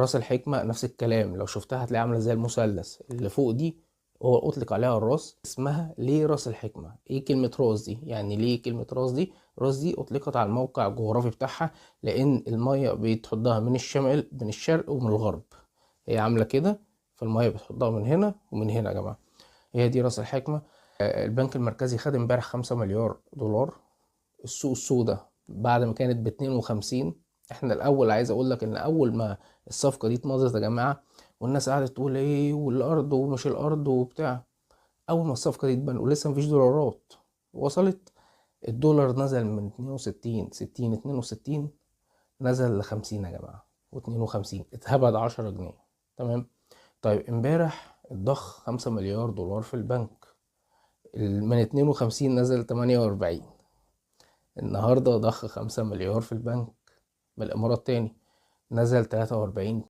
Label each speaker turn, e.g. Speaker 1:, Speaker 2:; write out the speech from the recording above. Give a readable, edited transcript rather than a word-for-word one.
Speaker 1: راس الحكمة نفس الكلام، لو شفتها هتلاقيها عاملة زي المثلث اللي فوق دي، هو أطلق عليها الراس. اسمها ليه راس الحكمة؟ ايه كلمة راس دي؟ يعني ليه كلمة راس دي؟ راس دي أطلقت على الموقع الجغرافي بتاعها، لأن المية بتحضها من الشمال، من الشرق ومن الغرب، هي عاملة كده، فالمية بتحضها من هنا ومن هنا يا جماعة. هي دي راس الحكمة. البنك المركزي خد امبارح 5 مليار دولار. السوق السوداء بعد ما كانت ب52، احنا الاول عايز اقول لك ان اول ما الصفقه دي اتمضت يا جماعه، والناس قعدت تقول ايه والارض ومش الارض وبتاع، اول ما الصفقه دي تبان ولسه مفيش دولارات وصلت، الدولار نزل من 62 60 62، نزل ل 50 يا جماعه، و52 اتهبد 10 جنيه. تمام. طيب امبارح اتضخ 5 مليار دولار في البنك، من 52 نزل 48، النهارده ضخ 5 مليار في البنك من الإمارات تاني، نزل 43.